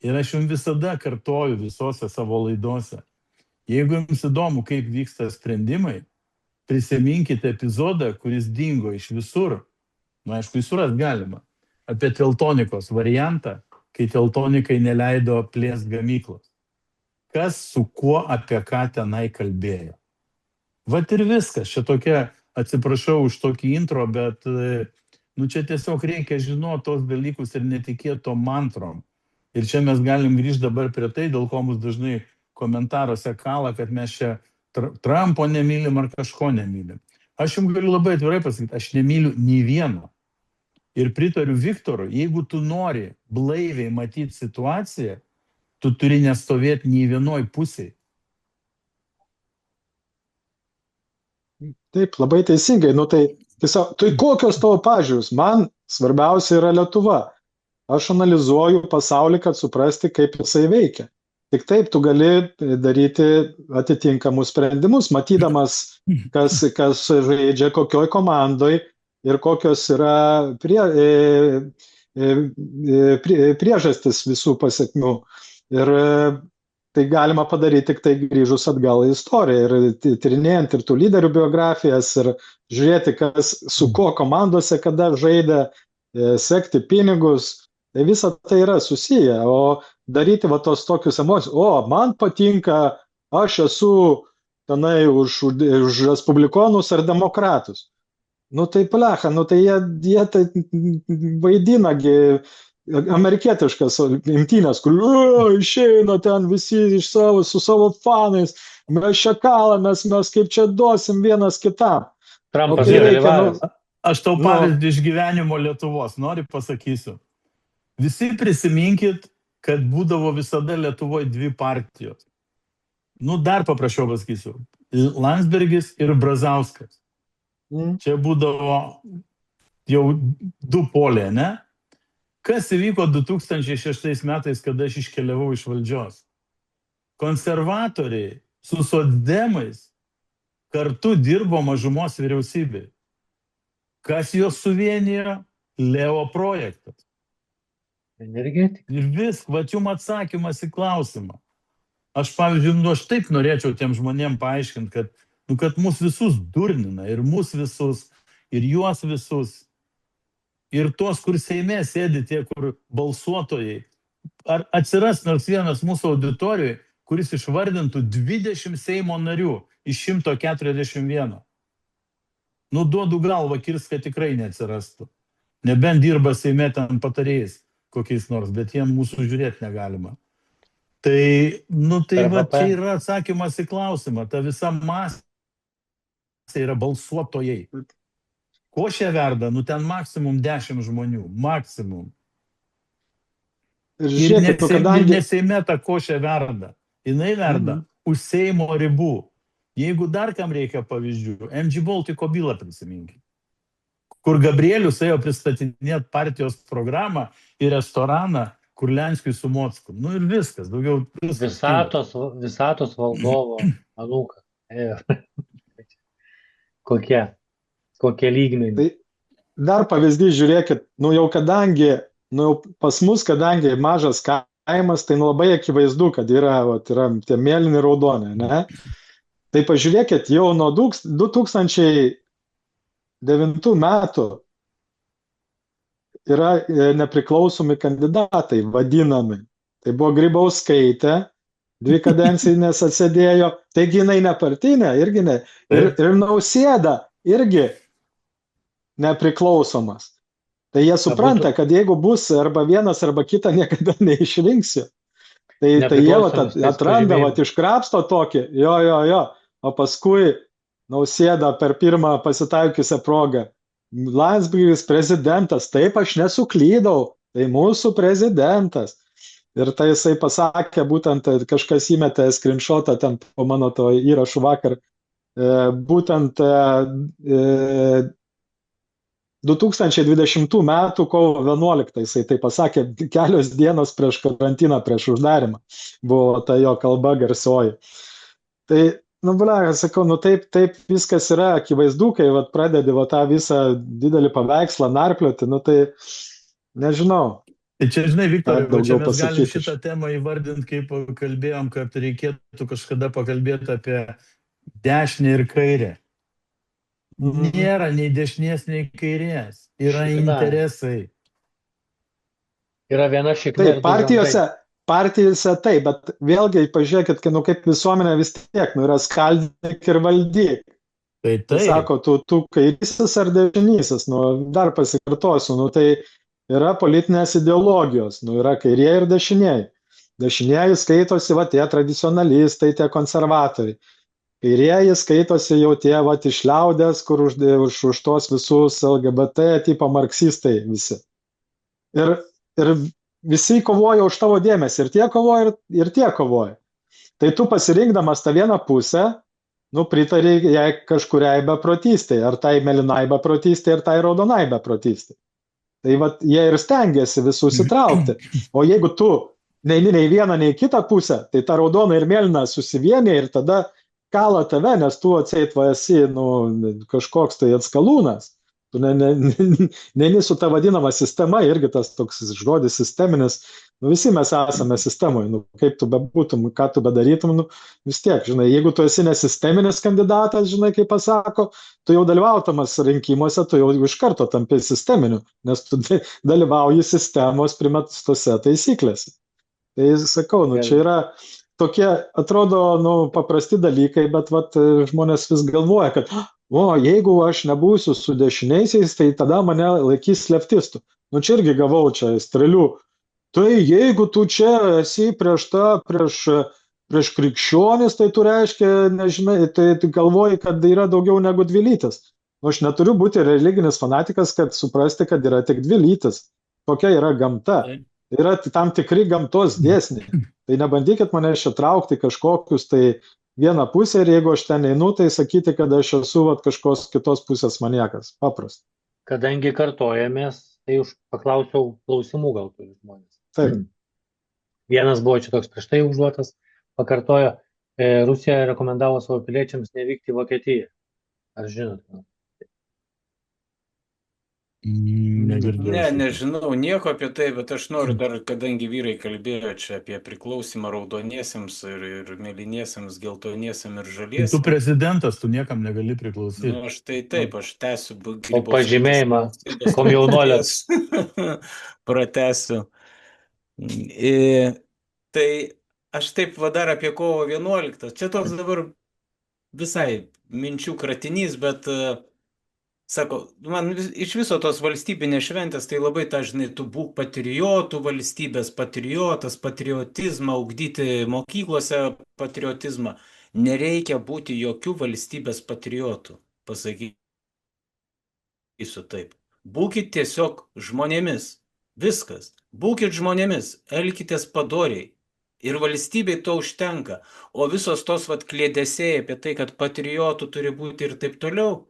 Ir aš jums visada kartoju visose savo laidose. Jeigu jums įdomu, kaip vyksta sprendimai, prisiminkite epizodą, kuris dingo iš visur. Nu, aišku, suras galima. Apie teltonikos variantą, kai teltonikai neleido plėsti gamyklos. Kas su kuo apie ką tenai kalbėjo. Vat ir viskas. Čia tokia, atsiprašau už tokį intro, bet nu, čia tiesiog reikia žinoti tos dalykus ir netikėti to mantrom. Ir čia mes galim grįžti dabar prie tai, dėl ko mus dažnai komentaruose kala, kad mes čia Trumpo nemylim ar kažko nemylim. Aš jums galiu labai atvirai pasakyti, aš nemyliu nei vieno. Ir pritariu Viktorui, jeigu tu nori blaiviai matyti situaciją, tu turi nestovėti nei vienoj pusėj. Taip, labai teisingai. Nu, tai kokios tavo pažiūros? Man svarbiausia yra Lietuva. Aš analizuoju pasaulį, kad suprasti, kaip jisai veikia. Tik taip tu gali daryti atitinkamus sprendimus, matydamas, kas žaidžia kokioj komandoj ir kokios yra priežastis visų pasiekmių. Ir tai galima padaryti tik tai grįžus atgal į istoriją ir tyrinėjant ir tų lyderių biografijas ir žiūrėti, kas su ko komandose kada žaidė, sekti pinigus. Tai visa tai yra susiję, o daryti va tos tokius emocijus, man patinka, aš esu tenai už respublikonus ar demokratus. Nu tai plecha, nu tai jie tai vaidinagi amerikietiškas imtynės, kur išeina ten visi su savo fanais, mes čia kalamės, mes kaip čia duosim vienas kitam. Trumpas dalyvavęs. Aš tau pavyzdį iš gyvenimo Lietuvos, noriu pasakysiu. Visi prisiminkit, kad būdavo visada Lietuvoje dvi partijos. Nu, dar paprašiau pasakysiu. Landsbergis ir Brazauskas. Čia būdavo jau du poliai, ne? Kas įvyko 2006 metais, kada aš iškeliavau iš valdžios? Konservatoriai su socdemais kartu dirbo mažumos vyriausybėje. Kas juos suvienijo? Leo projektas. Energetika. Ir va jums atsakymas į klausimą. Aš, pavyzdžiui, aš taip norėčiau tiem žmonėm paaiškinti, kad mus visus durnina, ir mus visus, ir juos visus, ir tuos, kur Seime sėdi tie, kur balsuotojai. Ar atsiras nors vienas mūsų auditorijoje, kuris išvardintų 20 Seimo narių iš 141? Nu, duodu galvą kirs, kad tikrai neatsirastų. Nebent dirba Seime ten patarėjais kokiais nors, bet jiem mūsų žiūrėti negalima. Tai, va, čia yra atsakymas į klausimą. Ta visa masė yra balsuotojai. Košė verda, ten maksimum 10 žmonių. Maksimum. Ir ne Seime ta košė verda. Jinai verda už Seimo ribų. Jeigu dar kam reikia pavyzdžių, MG Baltico bylą prisiminkit, kur Gabrielius ėjo pristatinėti partijos programą į restoraną Kurlianskiui su Mocku. Nu ir viskas, daugiau... Visatos valdovo anūkas. Kokie lygmenį. Tai dar pavyzdys, žiūrėkit, jau pas mus, kadangi mažas kaimas, tai labai akivaizdu, kad yra tie mėlyni raudoni, ne? Tai pažiūrėkit, jau nuo 2009 metų yra nepriklausomi kandidatai vadinami. Tai buvo Grybauskaitė, 2 kadencijos atsėdėjo, taigi jinai nepartinė, irgi ne. Ir Nausėda irgi nepriklausomas. Tai jie supranta, kad jeigu bus arba vienas, arba kitą, niekada neišrinksiu. Tai jie atranda, iškrapsto tokį, jo, o paskui Nausėda per pirmą pasitaikiusią progą. Landsbergis prezidentas, taip aš nesuklydau, tai mūsų prezidentas. Ir tai jisai pasakė, būtent kažkas įmetė screenshotą ten po mano to įrašų vakar, būtent 2020 metų kovo 11 jisai tai pasakė, kelios dienos prieš karantiną, prieš uždarimą buvo ta jo kalba garsioji. Tai sakau, taip viskas yra akivaizdu, kai pradedi tą visą didelį paveikslą narplioti, tai nežinau. Tai čia, žinai, Viktorai, Dar čia daugiau mes galim pasakyti. šitą temą įvardinti, kaip kalbėjom, kad reikėtų kažkada pakalbėti apie dešinę ir kairę. Nėra nei dešinės, nei kairės. Yra Šikna. interesai. Yra viena šikna Taip, ir du žandai. partijose taip, bet vėlgi pažiūrėkit, kaip visuomenė vis tiek, yra skaldyk ir valdyk. Tai Tai sako, tu kairysis ar dešinysis, dar pasikartosiu, tai yra politinės ideologijos, yra kairieji ir dešinieji. Dešinieji skaitosi tie tradicionalistai, tie konservatoriai. Kairieji skaitosi jau tie iš liaudės, kur už tos visus LGBT tipo marksistai visi. Ir visi kovoja už tavo dėmesį, ir tie kovoja, ir tie kovoja. Tai tu pasirinkdamas tą vieną pusę, pritari jai kažkuriai beprotystei, ar tai mėlynai beprotystei, ar tai raudonai beprotystei. Tai jie ir stengiasi visus įtraukti. O jeigu tu neini nei vieną, nei kitą pusę, tai ta raudona ir mėlyna susivienė ir tada kala tave, nes tu atseit esi kažkoks tai atskalūnas. Tu neini su ta vadinama sistema, irgi tas toks žodis sisteminis. Visi mes esame sistemoje. Kaip tu bebūtum, ką tu bedarytum, vis tiek, žinai, jeigu tu esi nesisteminis kandidatas, žinai, kaip pasako, tu jau dalyvaudamas rinkimuose, tu jau iš karto tampi sisteminiu, nes tu dalyvauji sistemos primestose taisyklėse. Tai sakau, čia yra tokie, atrodo, paprasti dalykai, bet žmonės vis galvoja, kad jeigu aš nebūsiu su dešiniaisiais, tai tada mane laikys leftistų. Čia irgi gavau čia strėlių. Tai jeigu tu čia esi prieš krikščionis, tai tu reiškia, nežinai, tai galvoji, kad yra daugiau negu dvi lytis. Aš neturiu būti religinis fanatikas, kad suprasti, kad yra tik dvi lytis. Tokia yra gamta. Tai yra tam tikri gamtos dėsniai. Tai nebandykit mane čia traukti kažkokius tai vieną pusę ir jeigu aš ten einu, tai sakyti, kad aš esu kažkos kitos pusės maniekas. Paprasta. Kadangi kartojamės, tai paklausiau klausimų gal turi žmonės. Taip. Vienas buvo čia toks prieš tai užduotas, pakartojo, Rusija rekomendavo savo piliečiams nevykti į Vokietiją. Ar žinot? Nežinau nieko apie tai, bet aš noriu dar, kadangi vyrai kalbėjo čia apie priklausimą raudoniesiems ir mėlyniesiems, geltoniesiems ir žaliesiems. Tu prezidentas, tu niekam negali priklausyti. Aš tai taip, aš tęsiu. O pažymėjimą, komjaunuolės. Pratęsiu. Tai aš taip dar apie kovo 11. Čia toks dabar visai minčių kratinys, bet sako, man iš viso tos valstybinės šventės, tai labai dažnai tu būk patriotų, valstybės patriotas, patriotizmą, ugdyti mokyklose patriotizmą. Nereikia būti jokių valstybės patriotų, pasakysiu taip. Būkit tiesiog žmonėmis. Viskas. Būkit žmonėmis, elkitės padoriai. Ir valstybei to užtenka. O visos tos klėdesiai apie tai, kad patriotų turi būti ir taip toliau,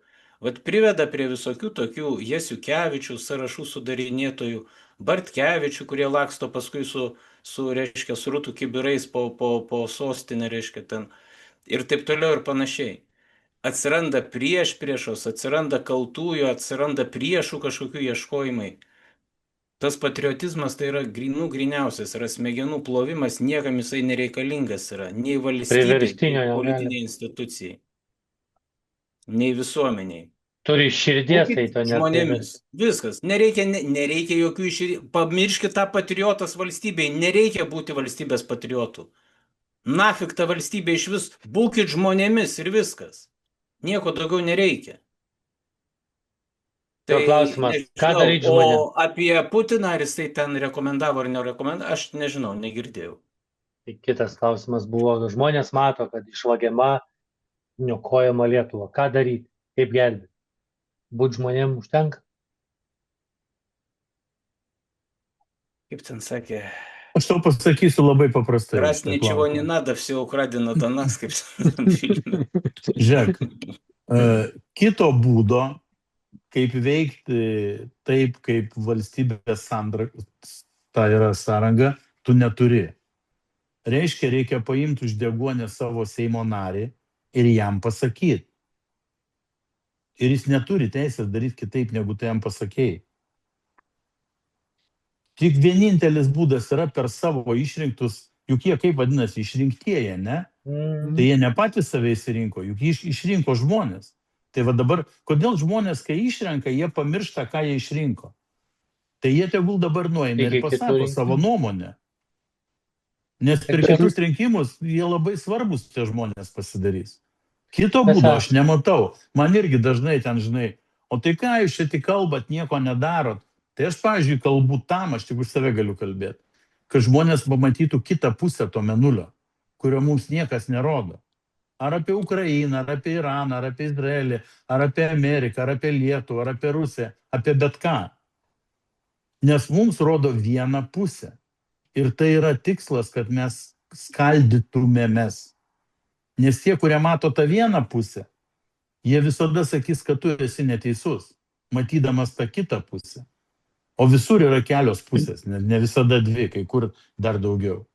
priveda prie visokių tokių Jasiukevičių, sąrašų sudarinėtojų, Bartkevičių, kurie laksto paskui su rūtų kibirais po sostinę, ten, ir taip toliau ir panašiai. Atsiranda priešos, atsiranda kaltųjų, atsiranda priešų kažkokių ieškojimai. Tas patriotizmas tai yra griniausias, yra smegenų plovimas, niekam jisai nereikalingas yra, nei valstybei, nei politiniai institucijai, nei visuomeniai. Turi širdies, tai to žmonėmis. Viskas. Nereikia jokių širdies. Pamirškit tą patriotas valstybei. Nereikia būti valstybės patriotų. Nafik ta valstybė iš vis. Būkit žmonėmis ir viskas. Nieko daugiau nereikia. Tai klausimas, ką daryti žmonėms? O apie Putiną, ar jisai ten rekomendavo ar nerekomendavo, aš nežinau, negirdėjau. Tai kitas klausimas buvo, žmonės mato, kad išvagiama, niokojama Lietuva. Ką daryti? Kaip gelbėti? Būt žmonėm užtenka? Kaip ten sakė? Aš tau pasakysiu labai paprastai. Раз ничего не надо, все украдено до нас, kaip tam filme. Žiūrėk, kito būdo, kaip veikti taip, kaip valstybės sąranga, tu neturi. Reiškia, reikia paimti už deguonę savo Seimo narį ir jam pasakyti. Ir jis neturi teisės daryti kitaip, negu tu jam pasakėjai. Tik vienintelis būdas yra per savo išrinktus, juk jie kaip vadinasi, išrinktieji, ne? Tai jie ne patys save įsirinko, juk išrinko žmonės. Tai va dabar, kodėl žmonės, kai išrenka, jie pamiršta, ką jie išrinko. Tai jie tegul dabar nueina ir pasako savo nuomonę. Nes per kitus rinkimus jie labai svarbus tie žmonės pasidarys. Kito būdo aš nematau. Man irgi dažnai ten, žinai, o tai ką jūs čia tik kalbat, nieko nedarot. Tai aš, pavyzdžiui, kalbu tam, aš tik už save galiu kalbėti, kad žmonės pamatytų kitą pusę to mėnulio, kurio mums niekas nerodo. Ar apie Ukrainą, ar apie Iraną, ar apie Izraelį, ar apie Ameriką, ar apie Lietuvą, ar apie Rusiją, apie bet ką. Nes mums rodo vieną pusę. Ir tai yra tikslas, kad mes skaldytumėmės. Nes tie, kurie mato tą vieną pusę, jie visada sakys, kad tu esi neteisus, matydamas tą kitą pusę. O visur yra kelios pusės, ne visada dvi, kai kur dar daugiau.